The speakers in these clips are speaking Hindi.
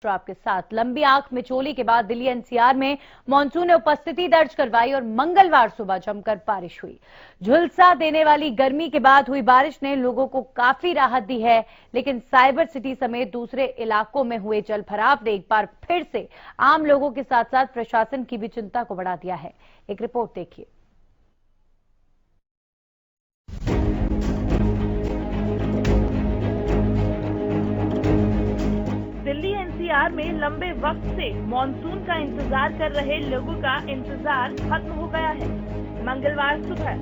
आपके साथ लंबी आंख मिचोली के बाद दिल्ली एनसीआर में मानसून ने उपस्थिति दर्ज करवाई और मंगलवार सुबह जमकर बारिश हुई। झुलसा देने वाली गर्मी के बाद हुई बारिश ने लोगों को काफी राहत दी है, लेकिन साइबर सिटी समेत दूसरे इलाकों में हुए जलभराव ने एक बार फिर से आम लोगों के साथ साथ प्रशासन की भी चिंता को बढ़ा दिया है। एक रिपोर्ट देखिए। दिल्ली एनसीआर में लंबे वक्त से मॉनसून का इंतजार कर रहे लोगों का इंतजार खत्म हो गया है। मंगलवार सुबह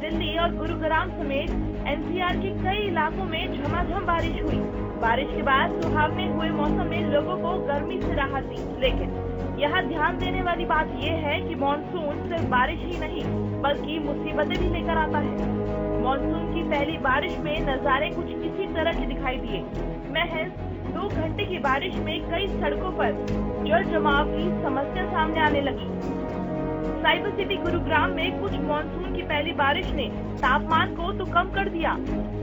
दिल्ली और गुरुग्राम समेत एनसीआर के कई इलाकों में झमाझम बारिश हुई। बारिश के बाद सुहावने हुए मौसम ने लोगों को गर्मी से राहत दी, लेकिन यहाँ ध्यान देने वाली बात ये है कि मॉनसून सिर्फ बारिश ही नहीं बल्कि मुसीबतें भी लेकर आता है। मॉनसून की पहली बारिश में नजारे कुछ इसी तरह के दिखाई दिए। महज 2 घंटे की बारिश में कई सड़कों पर जल जमाव की समस्या सामने आने लगी। साइबर सिटी गुरुग्राम में कुछ मॉनसून की पहली बारिश ने तापमान को तो कम कर दिया,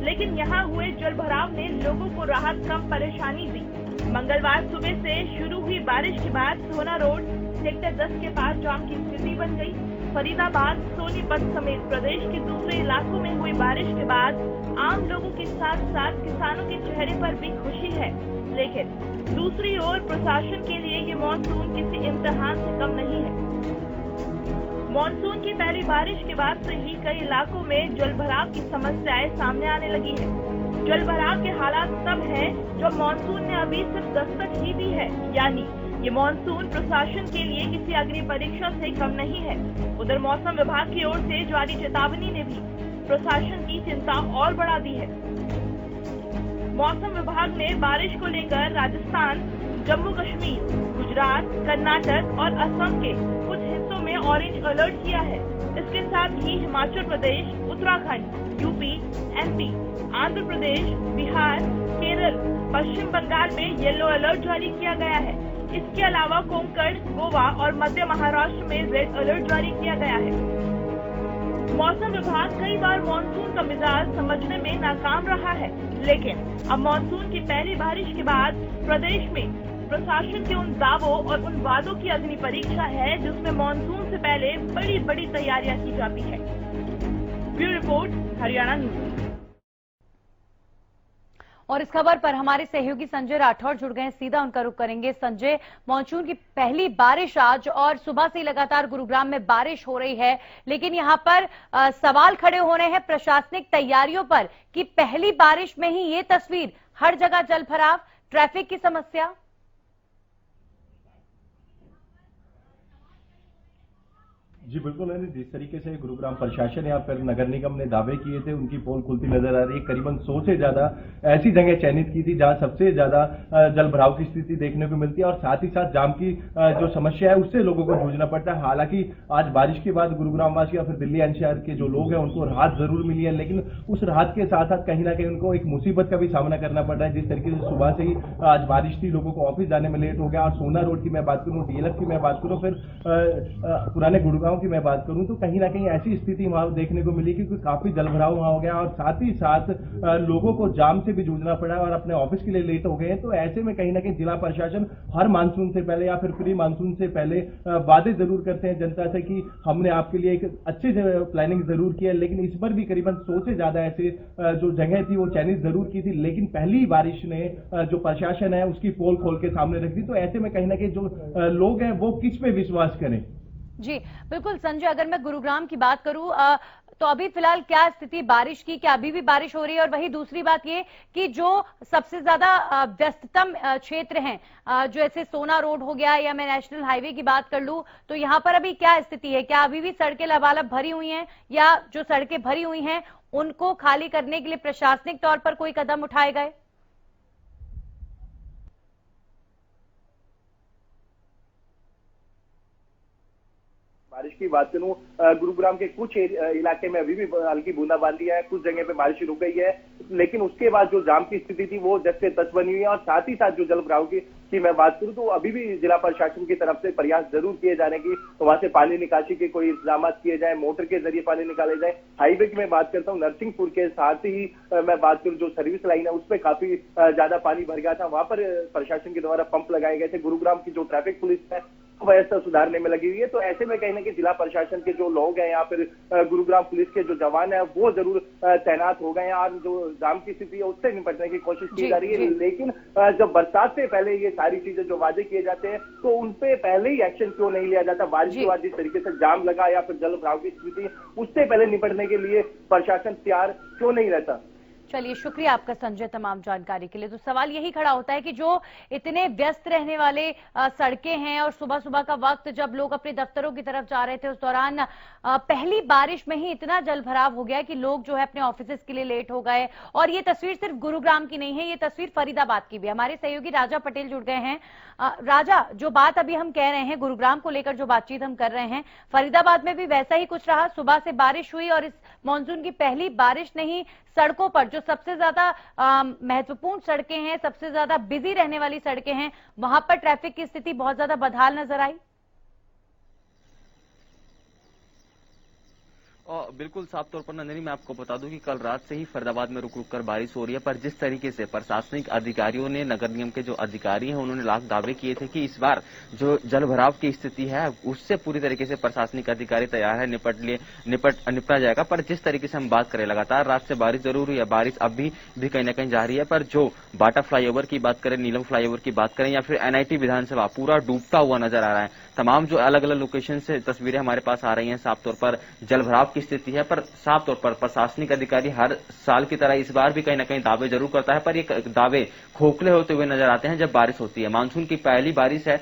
लेकिन यहाँ हुए जलभराव ने लोगों को राहत कम परेशानी दी। मंगलवार सुबह से शुरू हुई बारिश के बाद सोना रोड सेक्टर 10 के पास जाम की स्थिति बन गई। फरीदाबाद, सोनीपत समेत प्रदेश के दूसरे इलाकों में हुई बारिश के बाद आम लोगों के साथ साथ किसानों के चेहरे पर भी खुशी है, लेकिन दूसरी ओर प्रशासन के लिए ये मानसून किसी इम्तिहान से कम नहीं है। मानसून की पहली बारिश के बाद से ही कई इलाकों में जलभराव की समस्याएं सामने आने लगी है। जलभराव के हालात तब हैं जब मानसून ने अभी सिर्फ दस्तक ही दी है, यानी ये मानसून प्रशासन के लिए किसी अग्नि परीक्षा से कम नहीं है। उधर मौसम विभाग की ओर से जारी चेतावनी ने भी प्रशासन की चिंता और बढ़ा दी है। मौसम विभाग ने बारिश को लेकर राजस्थान, जम्मू कश्मीर, गुजरात, कर्नाटक और असम के कुछ हिस्सों में ऑरेंज अलर्ट किया है। इसके साथ ही हिमाचल प्रदेश, उत्तराखंड, यूपी, एमपी, आंध्र प्रदेश, बिहार, केरल, पश्चिम बंगाल में येलो अलर्ट जारी किया गया है। इसके अलावा कोंकण, गोवा और मध्य महाराष्ट्र में रेड अलर्ट जारी किया गया है। मौसम विभाग कई बार मानसून का मिजाज समझने में नाकाम रहा है, लेकिन अब मानसून की पहली बारिश के बाद प्रदेश में प्रशासन के उन दावों और उन वादों की अग्नि परीक्षा है जिसमें मानसून से पहले बड़ी बड़ी तैयारियां की जाती है। Bureau report, Haryana news. और इस खबर पर हमारे सहयोगी संजय राठौर जुड़ गए हैं, सीधा उनका रुख करेंगे। संजय, मानसून की पहली बारिश आज और सुबह से लगातार गुरुग्राम में बारिश हो रही है, लेकिन यहां पर सवाल खड़े हो रहे हैं प्रशासनिक तैयारियों पर कि पहली बारिश में ही ये तस्वीर, हर जगह जलभराव, ट्रैफिक की समस्या। जी बिल्कुल है। जिस तरीके से गुरुग्राम प्रशासन या फिर नगर निगम ने दावे किए थे, उनकी पोल खुलती नजर आ रही है। करीबन 100 से ज्यादा ऐसी जगह चयनित की थी जहां सबसे ज्यादा जलभराव की स्थिति देखने को मिलती है और साथ ही साथ जाम की जो समस्या है उससे लोगों को जूझना पड़ता है। हालांकि आज बारिश के बाद गुरुग्राम वासी या फिर दिल्ली एनसीआर के जो लोग हैं उनको राहत जरूर मिली है, लेकिन उस राहत के साथ साथ कहीं ना कहीं उनको एक मुसीबत का भी सामना करना पड़ रहा है। जिस तरीके से सुबह से ही आज बारिश थी, लोगों को ऑफिस जाने में लेट हो गया। और सोना रोड की मैं बात करूं, डीएलएफ की मैं बात करूं, फिर पुराने गुरुग्राम की मैं बात करूं तो कहीं ना कहीं ऐसी स्थिति वहां देखने को मिली कि काफी जलभराव वहां हो गया और साथ ही साथ लोगों को जाम से भी जूझना पड़ा और अपने ऑफिस के लिए लेट हो गए। तो ऐसे में कहीं ना कहीं जिला प्रशासन हर मानसून से पहले या फिर प्री मानसून से पहले वादे जरूर करते हैं जनता से कि हमने आपके लिए एक अच्छी प्लानिंग जरूर की है, लेकिन इस पर भी करीबन 100 से ज्यादा ऐसे जो जगह थी वो चयनित जरूर की थी, लेकिन पहली बारिश ने जो प्रशासन है उसकी पोल खोल के सामने रख दी। तो ऐसे में कहीं ना कहीं जो लोग हैं वो किस पे विश्वास करें। जी बिल्कुल संजय, अगर मैं गुरुग्राम की बात करूं तो अभी फिलहाल क्या स्थिति बारिश की, क्या अभी भी बारिश हो रही है? और वही दूसरी बात ये कि जो सबसे ज्यादा व्यस्ततम क्षेत्र हैं, जो ऐसे सोना रोड हो गया या मैं नेशनल हाईवे की बात कर लूं, तो यहाँ पर अभी क्या स्थिति है? क्या अभी भी सड़कें लबालब भरी हुई हैं या जो सड़कें भरी हुई हैं उनको खाली करने के लिए प्रशासनिक तौर पर कोई कदम उठाए गए? बारिश की बात करूं, गुरुग्राम के कुछ इलाके में अभी भी हल्की बूंदाबांदी है, कुछ जगह पे बारिश रुक गई है, लेकिन उसके बाद जो जाम की स्थिति थी वो जैसे तच बनी हुई है और साथ ही साथ जो जलभराव की की मैं बात करूं तो अभी भी जिला प्रशासन की तरफ से प्रयास जरूर किए जाने की, तो वहां से पानी निकासी के कोई इंतजाम किए जाए, मोटर के जरिए पानी निकाले जाए। हाईवे की मैं बात करता हूँ, नरसिंहपुर के साथ ही मैं बात करूं जो सर्विस लाइन है उस पर काफी ज्यादा पानी भर गया था, वहां पर प्रशासन के द्वारा पंप लगाए गए थे। गुरुग्राम की जो ट्रैफिक पुलिस है व्यवस्था सुधारने में लगी हुई है। तो ऐसे में कहीं ना कहीं जिला प्रशासन के जो लोग हैं, या फिर गुरुग्राम पुलिस के जो जवान है वो जरूर तैनात हो गए हैं और जो जाम की स्थिति है उससे निपटने की कोशिश की जा रही है। लेकिन जब बरसात से पहले ये सारी चीजें जो वादे किए जाते हैं तो उनपे पहले ही एक्शन क्यों नहीं लिया जाता? बारिश के बाद जिस तरीके से जाम लगा या फिर जल भराव की स्थिति, उससे पहले निपटने के लिए प्रशासन तैयार क्यों नहीं रहता? चलिए, शुक्रिया आपका संजय तमाम जानकारी के लिए। तो सवाल यही खड़ा होता है कि जो इतने व्यस्त रहने वाले सड़कें हैं और सुबह सुबह का वक्त जब लोग अपने दफ्तरों की तरफ जा रहे थे उस दौरान पहली बारिश में ही इतना जल भराव हो गया कि लोग जो है अपने ऑफिस के लिए लेट हो गए। और ये तस्वीर सिर्फ गुरुग्राम की नहीं है, ये तस्वीर फरीदाबाद की भी है। हमारे सहयोगी राजा पटेल जुड़ गए हैं। राजा, जो बात अभी हम कह रहे हैं, गुरुग्राम को लेकर जो बातचीत हम कर रहे हैं, फरीदाबाद में भी वैसा ही कुछ रहा। सुबह से बारिश हुई और इस मानसून की पहली बारिश नहीं, सड़कों पर जो सबसे ज्यादा महत्वपूर्ण सड़कें हैं, सबसे ज्यादा बिजी रहने वाली सड़कें हैं, वहां पर ट्रैफिक की स्थिति बहुत ज्यादा बदहाल नजर आई। और बिल्कुल साफ तौर पर नंदिनी, मैं आपको बता दूं कि कल रात से ही फरीदाबाद में रुक रुक कर बारिश हो रही है, पर जिस तरीके से प्रशासनिक अधिकारियों ने, नगर निगम के जो अधिकारी हैं, उन्होंने लाख दावे किए थे कि इस बार जो जल भराव की स्थिति है उससे पूरी तरीके से प्रशासनिक अधिकारी तैयार है, निपटा जाएगा। पर जिस तरीके से हम बात करें, लगातार रात से बारिश जरूर हुई है, बारिश अभी भी कहीं ना कहीं जारी है, पर जो बाटा फ्लाईओवर की बात करें, नीलम फ्लाईओवर की बात करें, या फिर NIT विधानसभा पूरा डूबता हुआ नजर आ रहा है। तमाम जो अलग अलग लोकेशन से तस्वीरें हमारे पास आ रही हैं, साफ तौर पर जल भराव की स्थिति है। पर साफ तौर पर प्रशासनिक अधिकारी हर साल की तरह इस बार भी कहीं ना कहीं दावे जरूर करता है, पर ये दावे खोखले होते हुए नजर आते हैं जब बारिश होती है। मानसून की पहली बारिश है,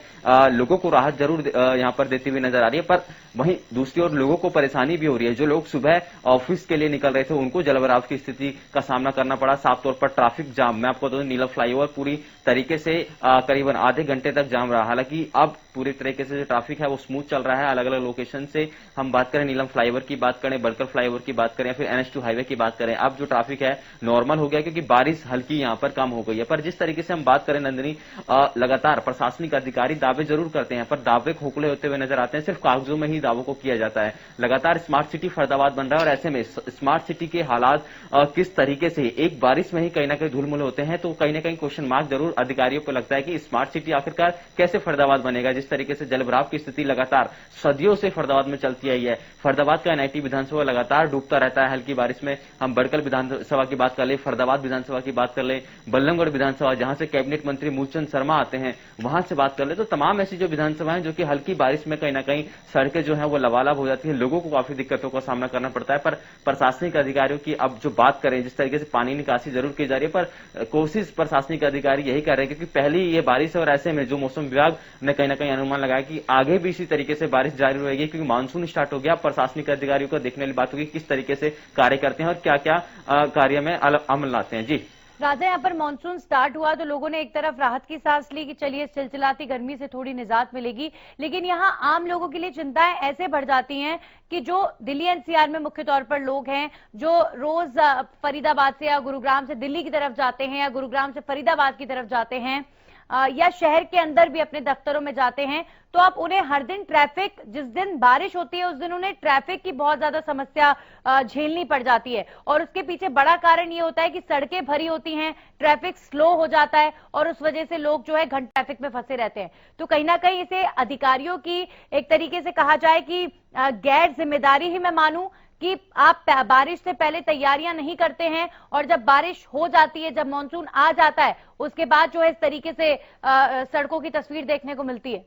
लोगों को राहत जरूर यहां पर देती हुई नजर आ रही है, पर वहीं दूसरी ओर लोगों को परेशानी भी हो रही है। जो लोग सुबह ऑफिस के लिए निकल रहे थे उनको जल भराव की स्थिति का सामना करना पड़ा। साफ तौर पर ट्रैफिक जाम, मैं आपको बता दूं, नीलम फ्लाईओवर पूरी तरीके से करीबन आधे घंटे तक जाम रहा। हालांकि अब पूरी तरीके से जो ट्रैफिक है वो स्मूथ चल रहा है। अलग अलग लोकेशन से हम बात करें, नीलम फ्लाईओवर की बात करें, बड़कर फ्लाईओवर की बात करें, फिर NH2 हाईवे की बात करें, अब जो ट्रैफिक है नॉर्मल हो गया क्योंकि बारिश हल्की यहां पर कम हो गई है। पर जिस तरीके से हम बात करें नंदिनी, लगातार प्रशासनिक अधिकारी दावे जरूर करते हैं, पर दावे खोखले होते हुए नजर आते हैं। सिर्फ कागजों में ही दावों को किया जाता है। लगातार स्मार्ट सिटी फरीदाबाद बन रहा है और ऐसे में स्मार्ट सिटी के हालात किस तरीके से एक बारिश में ही कहीं ना कहीं धूलमुल होते हैं, तो कहीं ना कहीं क्वेश्चन मार्क जरूर अधिकारियों को लगता है कि स्मार्ट सिटी आखिरकार कैसे फरीदाबाद बनेगा, जिस तरीके से जल भराव की स्थिति लगातार सदियों से फरीदाबाद में चलती आई है। फरीदाबाद का NIT विधानसभा लगातार डूबता रहता है हल्की बारिश में। हम बड़कल विधानसभा की बात कर ले, फरीदाबाद विधानसभा की बात कर ले, बल्लमगढ़ विधानसभा जहां से कैबिनेट मंत्री मूलचंद शर्मा आते हैं वहां से बात कर ले, तो तमाम ऐसी जो विधानसभाएं जो कि हल्की बारिश में कहीं ना कहीं सड़कें जो है वो लबालब हो जाती है, लोगों को काफी दिक्कतों का सामना करना पड़ता है। पर प्रशासनिक अधिकारियों की अब जो बात करें, जिस तरीके से पानी निकासी जरूर की जा रही है, पर कोशिश प्रशासनिक अधिकारी यही कर रहे हैं क्योंकि पहली ये बारिश है और ऐसे में जो मौसम विभाग ने कहीं ना कहीं अनुमान लगाया कि आगे भी इसी तरीके से बारिश जारी रहेगी क्योंकि मानसून स्टार्ट हो गया। प्रशासनिक अधिकारियों को देखने वाली बात होगी किस तरीके से कार्य करते हैं और क्या क्या कार्य में अमल लाते हैं। जी राजा, यहाँ पर मानसून स्टार्ट हुआ तो लोगों ने एक तरफ राहत की सांस ली कि चलिए चिलचिलाती गर्मी से थोड़ी निजात मिलेगी, लेकिन यहाँ आम लोगों के लिए चिंताएं ऐसे बढ़ जाती हैं कि जो दिल्ली NCR में मुख्य तौर पर लोग हैं, जो रोज फरीदाबाद से या गुरुग्राम से दिल्ली की तरफ जाते हैं या गुरुग्राम से फरीदाबाद की तरफ जाते हैं या शहर के अंदर भी अपने दफ्तरों में जाते हैं, तो आप उन्हें हर दिन ट्रैफिक, जिस दिन बारिश होती है उस दिन उन्हें ट्रैफिक की बहुत ज्यादा समस्या झेलनी पड़ जाती है। और उसके पीछे बड़ा कारण ये होता है कि सड़कें भरी होती हैं, ट्रैफिक स्लो हो जाता है और उस वजह से लोग जो है घंटे ट्रैफिक में फंसे रहते हैं। तो कहीं ना कहीं इसे अधिकारियों की एक तरीके से कहा जाए कि गैर जिम्मेदारी ही मैं मानूं कि आप बारिश से पहले तैयारियां नहीं करते हैं और जब बारिश हो जाती है, जब मानसून आ जाता है, उसके बाद जो है इस तरीके से सड़कों की तस्वीर देखने को मिलती है।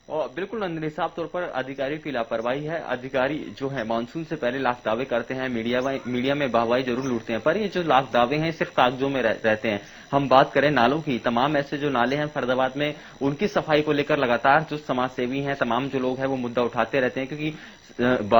और बिल्कुल नंदिनी, साफ तौर पर अधिकारियों की लापरवाही है। अधिकारी जो है मानसून से पहले लाख दावे करते हैं, मीडिया में वाहवाही जरूर लूटते हैं, पर ये जो लाख दावे हैं सिर्फ कागजों में रहते हैं। हम बात करें नालों की, तमाम ऐसे जो नाले हैं फरीदाबाद में, उनकी सफाई को लेकर लगातार जो समाज सेवी हैं, तमाम जो लोग हैं वो मुद्दा उठाते रहते हैं क्योंकि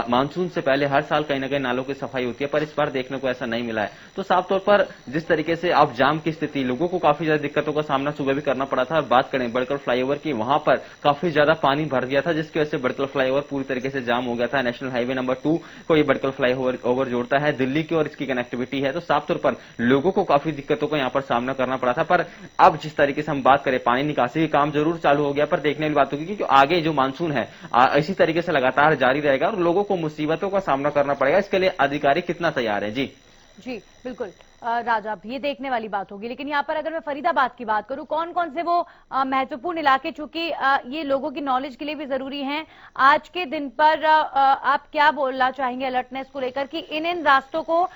मानसून से पहले हर साल कहीं ना कहीं नालों की सफाई होती है, पर इस बार देखने को ऐसा नहीं मिला है। तो साफ तौर पर जिस तरीके से अब जाम की स्थिति, लोगों को काफी ज्यादा दिक्कतों का सामना सुबह भी करना पड़ा था। बात करें बड़कर फ्लाईओवर की, वहां पर काफी ज्यादा पानी भर गया था, जिसकी वजह से बड़कल फ्लाईओवर पूरी तरीके से जाम हो गया था। नेशनल हाईवे नंबर 2 को ये बड़कल फ्लाईओवर जोड़ता है दिल्ली की और इसकी कनेक्टिविटी है, तो साफ तौर पर लोगों को काफी दिक्कतों का यहाँ पर सामना करना पड़ा था। पर अब जिस तरीके से हम बात करें, पानी निकासी का काम जरूर चालू हो गया, पर देखने वाली बात होगी कि आगे जो मानसून है इसी तरीके से लगातार जारी रहेगा और लोगों को मुसीबतों का सामना करना पड़ेगा। इसके लिए अधिकारी कितना तैयार है? जी बिल्कुल राजा, अब ये देखने वाली बात होगी। लेकिन यहाँ पर अगर मैं फरीदाबाद की बात करूं, कौन कौन से वो महत्वपूर्ण इलाके, चूंकि ये लोगों की नॉलेज के लिए भी जरूरी हैं, आज के दिन पर आप क्या बोलना चाहेंगे अलर्टनेस को लेकर कि इन रास्तों को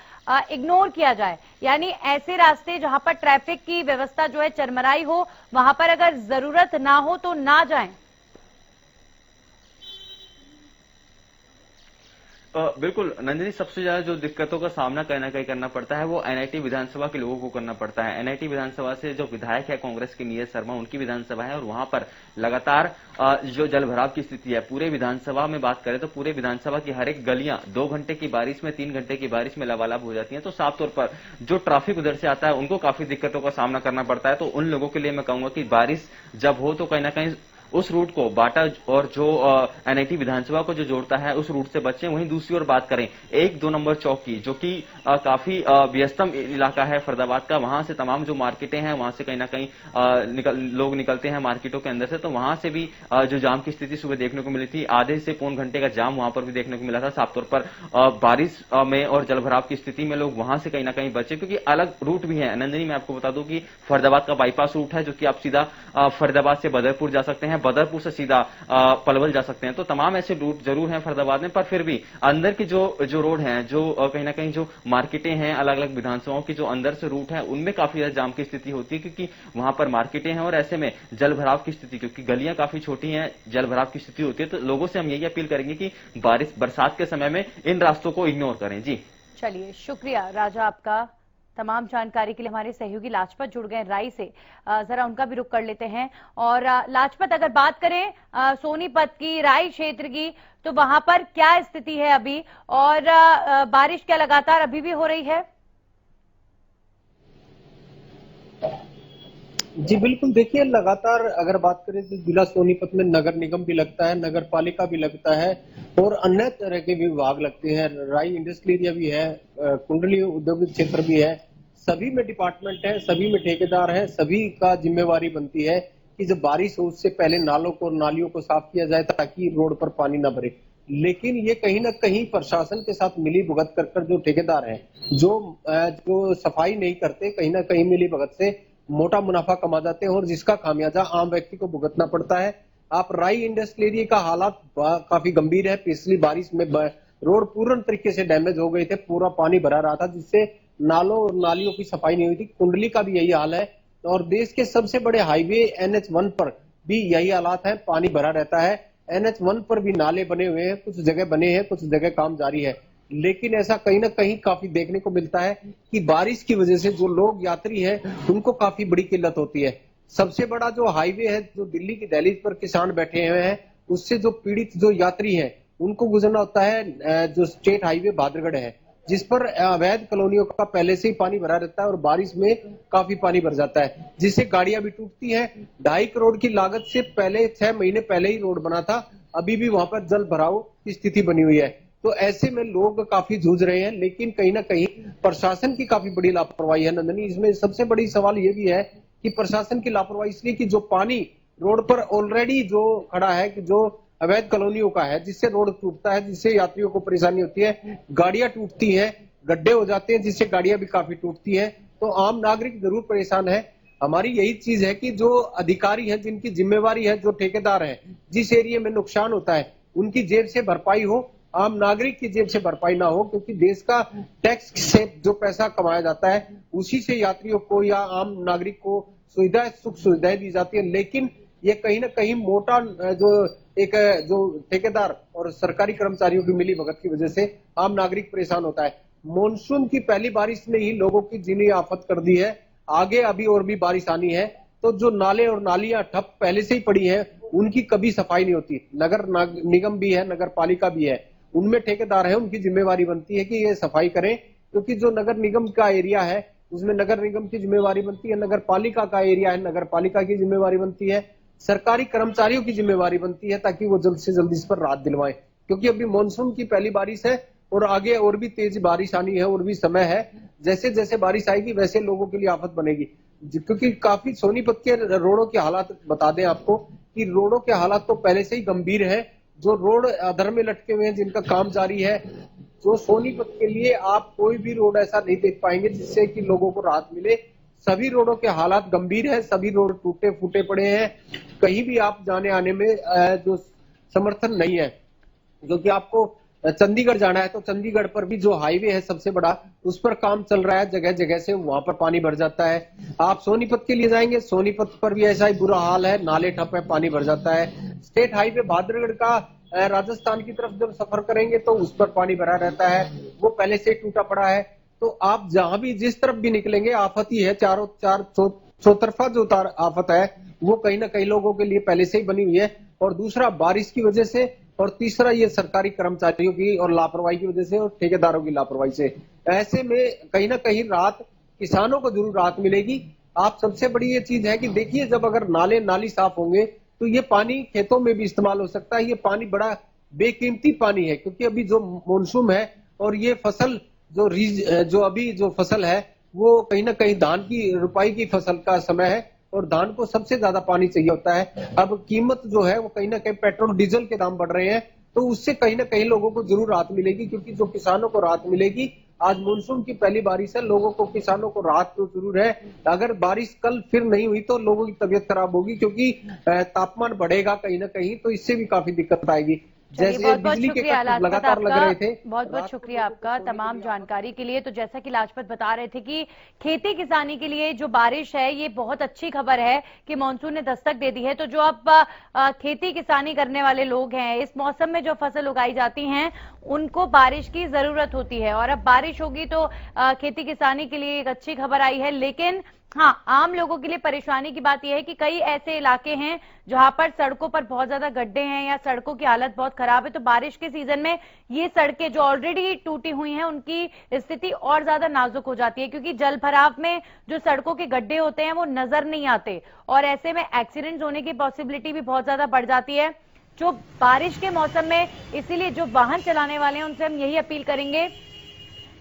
इग्नोर किया जाए, यानी ऐसे रास्ते जहां पर ट्रैफिक की व्यवस्था जो है चरमराई हो, वहां पर अगर जरूरत ना हो तो ना जाएं? बिल्कुल नंदिनी, सबसे ज्यादा जो दिक्कतों का सामना कहीं ना कहीं करना पड़ता है वो एनआईटी विधानसभा के लोगों को करना पड़ता है। एनआईटी विधानसभा से जो विधायक है कांग्रेस के नीरज शर्मा, उनकी विधानसभा है और वहां पर लगातार जो जलभराव की स्थिति है, पूरे विधानसभा में बात करें तो पूरे विधानसभा की हर एक गलियां 2 घंटे की बारिश में, 3 घंटे की बारिश में लबालब हो जाती है। तो साफ तौर पर जो ट्रैफिक उधर से आता है उनको काफी दिक्कतों का सामना करना पड़ता है। तो उन लोगों के लिए मैं कहूंगा कि बारिश जब हो तो कहीं ना कहीं उस रूट को बाटा और जो एनआईटी विधानसभा को जो जोड़ता है उस रूट से बचें। वहीं दूसरी ओर बात करें 1-2 नंबर चौक की, जो कि काफी व्यस्तम इलाका है फरीदाबाद का, वहां से तमाम जो मार्केटें हैं वहां से कहीं ना कहीं लोग निकलते हैं मार्केटों के अंदर से, तो वहां से भी जो जाम की स्थिति सुबह देखने को मिली थी, आधे से पौन घंटे का जाम वहां पर भी देखने को मिला था। साफ तौर पर बारिश में और जलभराव की स्थिति में लोग वहां से कहीं ना कहीं बचे, क्योंकि अलग रूट भी है। नंदिनी, मैं आपको बता दूं कि फरीदाबाद का बाईपास रूट है, जो कि आप सीधा फरीदाबाद से बदरपुर जा सकते हैं, बदरपुर से सीधा पलवल जा सकते हैं। तो तमाम ऐसे रूट जरूर हैं फरीदाबाद में, पर फिर भी अंदर की जो रोड हैं, जो कहीं ना कहीं जो मार्केटें हैं, अलग अलग विधानसभाओं की जो अंदर से रूट है, उनमें काफी ज्यादा जाम की स्थिति होती है, क्योंकि वहां पर मार्केटें हैं और ऐसे में जलभराव की स्थिति, क्योंकि गलियां काफी छोटी हैं, जलभराव की स्थिति होती है। तो लोगों से हम यही अपील करेंगे कि बरसात के समय में इन रास्तों को इग्नोर करें। जी चलिए, शुक्रिया राजा आपका तमाम जानकारी के लिए। हमारे सहयोगी लाजपत जुड़ गए राई से, जरा उनका भी रुख कर लेते हैं। और लाजपत, अगर बात करें सोनीपत की, राई क्षेत्र की, तो वहां पर क्या स्थिति है अभी, और बारिश क्या लगातार अभी भी हो रही है? जी बिल्कुल, देखिए लगातार अगर बात करें तो जिला सोनीपत में नगर निगम भी लगता है, नगर पालिका भी लगता है और अन्य तरह के विभाग लगते हैं। राई इंडस्ट्रियल एरिया भी है, कुंडली औद्योगिक क्षेत्र भी है, सभी में डिपार्टमेंट है, सभी में ठेकेदार है, सभी का जिम्मेवारी बनती है कि जब बारिश हो उससे पहले नालों को, नालियों को साफ किया जाए ताकि रोड पर पानी न भरे। लेकिन ये कहीं ना कहीं प्रशासन के साथ मिली भगत कर जो ठेकेदार है, जो सफाई नहीं करते, कहीं ना कहीं मिली भगत से मोटा मुनाफा कमा जाते हैं और जिसका खामियाजा आम व्यक्ति को भुगतना पड़ता है। आप राई इंडस्ट्रियल एरिया का हालात काफी गंभीर है। पिछली बारिश में रोड पूर्ण तरीके से डैमेज हो गए थे, पूरा पानी भरा रहा था, जिससे नालों और नालियों की सफाई नहीं हुई थी। कुंडली का भी यही हाल है और देश के सबसे बड़े हाईवे NH1 पर भी यही हालात है, पानी भरा रहता है। NH1 पर भी नाले बने हुए हैं, कुछ जगह बने हैं, कुछ जगह काम जारी है, लेकिन ऐसा कहीं ना कहीं काफी देखने को मिलता है कि बारिश की वजह से जो लोग यात्री हैं उनको काफी बड़ी किल्लत होती है। सबसे बड़ा जो हाईवे है, जो दिल्ली की दहलीज पर किसान बैठे हुए हैं, उससे जो पीड़ित जो यात्री हैं उनको गुजरना होता है जो स्टेट हाईवे भादरगढ़ है, जिस पर अवैध कॉलोनियों का पहले से ही पानी भरा रहता है और बारिश में काफी पानी भर जाता है, जिससे गाड़ियां भी टूटती हैं। 2.5 करोड़ की लागत से पहले 6 महीने पहले ही रोड बना था, अभी भी वहां पर जल भराव की स्थिति बनी हुई है। तो ऐसे में लोग काफी जूझ रहे हैं, लेकिन कहीं ना कहीं प्रशासन की काफी बड़ी लापरवाही है। नंदनी, इसमें सबसे बड़ी सवाल ये भी है कि प्रशासन की लापरवाही इसलिए कि जो पानी रोड पर ऑलरेडी जो खड़ा है, कि जो अवैध कॉलोनियों का है, जिससे रोड टूटता है, जिससे यात्रियों को परेशानी होती है, गाड़ियां टूटती हैं, गड्ढे हो जाते हैं, जिससे गाड़ियां भी काफी टूटती हैं। तो आम नागरिक जरूर परेशान है। हमारी यही चीज है कि जो अधिकारी हैं, जिनकी जिम्मेवारी है, जो ठेकेदार हैं, जिस एरिया में नुकसान होता है उनकी जेब से भरपाई हो, आम नागरिक की जेब से भरपाई ना हो, क्योंकि देश का टैक्स से जो पैसा कमाया जाता है उसी से यात्रियों को या आम नागरिक को सुख सुविधाएं दी जाती है। लेकिन ये कहीं ना कहीं मोटा जो ठेकेदार और सरकारी कर्मचारियों की मिली भगत की वजह से आम नागरिक परेशान होता है। मॉनसून की पहली बारिश ने ही लोगों की जीनी आफत कर दी है, आगे अभी और भी बारिश आनी है। तो जो नाले और नालियां ठप पहले से ही पड़ी हैं, उनकी कभी सफाई नहीं होती। नगर निगम भी है, नगर पालिका भी है, उनमें ठेकेदार है, उनकी जिम्मेवारी बनती है कि ये सफाई करें, क्योंकि जो नगर निगम का एरिया है उसमें नगर निगम की जिम्मेवारी बनती है, नगर पालिका का एरिया है, नगर पालिका की जिम्मेवारी बनती है। सरकारी कर्मचारियों की जिम्मेवारी बनती है ताकि वो जल्द से जल्द इस पर राहत दिलवाएं, क्योंकि अभी मानसून की पहली बारिश है और आगे और भी तेज बारिश आनी है और भी समय है। जैसे जैसे बारिश आएगी वैसे लोगों के लिए आफत बनेगी, क्योंकि काफी सोनीपत के रोडों के हालात बता दें आपको कि रोडों के हालात तो पहले से ही गंभीर है। जो रोड अधर में लटके हुए हैं, जिनका काम जारी है, जो सोनीपत के लिए आप कोई भी रोड ऐसा नहीं देख पाएंगे जिससे कि लोगों को राहत मिले। सभी रोडों के हालात गंभीर है, सभी रोड टूटे फूटे पड़े हैं, कहीं भी आप जाने आने में जो समर्थन नहीं है। क्योंकि आपको चंडीगढ़ जाना है तो चंडीगढ़ पर भी जो हाईवे है सबसे बड़ा, उस पर काम चल रहा है, जगह जगह से वहां पर पानी भर जाता है। आप सोनीपत के लिए जाएंगे, सोनीपत पर भी ऐसा ही बुरा हाल है, नाले ठप है, पानी भर जाता है। स्टेट हाईवे भादरगढ़ का राजस्थान की तरफ जब सफर करेंगे तो उस पर पानी भरा रहता है, वो पहले से टूटा पड़ा है। तो आप जहां भी जिस तरफ भी निकलेंगे आफत ही है, चारों चौतरफा जो आफत है वो कहीं ना कहीं लोगों के लिए पहले से ही बनी हुई है। और दूसरा बारिश की वजह से, और तीसरा ये सरकारी कर्मचारियों की और लापरवाही की वजह से और ठेकेदारों की लापरवाही से। ऐसे में कहीं ना कहीं राहत किसानों को जरूर राहत मिलेगी। आप सबसे बड़ी ये चीज है कि देखिए, जब अगर नाले नाली साफ होंगे तो ये पानी खेतों में भी इस्तेमाल हो सकता है। ये पानी बड़ा बेकीमती पानी है, क्योंकि अभी जो मॉनसून है और ये फसल जो अभी जो फसल है वो कहीं ना कहीं धान की रुपाई की फसल का समय है और धान को सबसे ज्यादा पानी चाहिए होता है। अब कीमत जो है वो कहीं ना कहीं पेट्रोल डीजल के दाम बढ़ रहे हैं, तो उससे कहीं ना कहीं लोगों को जरूर राहत मिलेगी, क्योंकि जो किसानों को राहत मिलेगी। आज मानसून की पहली बारिश है, लोगों को, किसानों को राहत तो जरूर है। अगर बारिश कल फिर नहीं हुई तो लोगों की तबीयत खराब होगी, क्योंकि तापमान बढ़ेगा कहीं ना कहीं, तो इससे भी काफी दिक्कत आएगी। जैसे बहुत बहुत बिजली के कट लगातार लग रहे थे। बहुत बहुत शुक्रिया आपका तमाम जानकारी के लिए। तो जैसा कि लाजपत बता रहे थे कि खेती किसानी के लिए जो बारिश है ये बहुत अच्छी खबर है कि मानसून ने दस्तक दे दी है। तो जो अब खेती किसानी करने वाले लोग हैं, इस मौसम में जो फसल उगाई जाती हैं उनको बारिश की जरूरत होती है, और अब बारिश होगी तो खेती किसानी के लिए एक अच्छी खबर आई है। लेकिन हाँ, आम लोगों के लिए परेशानी की बात यह है कि कई ऐसे इलाके हैं जहां पर सड़कों पर बहुत ज्यादा गड्ढे हैं या सड़कों की हालत बहुत खराब है। तो बारिश के सीजन में ये सड़कें जो ऑलरेडी टूटी हुई हैं उनकी स्थिति और ज्यादा नाजुक हो जाती है, क्योंकि जल भराव में जो सड़कों के गड्ढे होते हैं वो नजर नहीं आते और ऐसे में एक्सीडेंट्स होने की पॉसिबिलिटी भी बहुत ज्यादा बढ़ जाती है जो बारिश के मौसम में। इसीलिए जो वाहन चलाने वाले हैं उनसे हम यही अपील करेंगे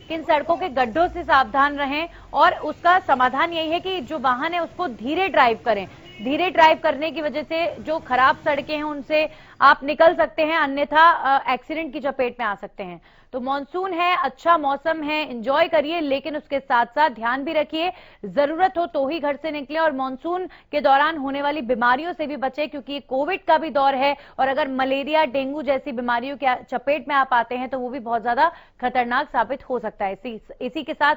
कि इन सड़कों के गड्ढों से सावधान रहें, और उसका समाधान यही है कि जो वाहन है उसको धीरे ड्राइव करें। धीरे ड्राइव करने की वजह से जो खराब सड़कें हैं उनसे आप निकल सकते हैं, अन्यथा एक्सीडेंट की चपेट में आ सकते हैं। तो मॉनसून है, अच्छा मौसम है, एंजॉय करिए, लेकिन उसके साथ साथ ध्यान भी रखिए, जरूरत हो तो ही घर से निकले। और मॉनसून के दौरान होने वाली बीमारियों से भी बचें, क्योंकि कोविड का भी दौर है और अगर मलेरिया, डेंगू जैसी बीमारियों के चपेट में आप आते हैं तो वो भी बहुत ज्यादा खतरनाक साबित हो सकता है। इसी के साथ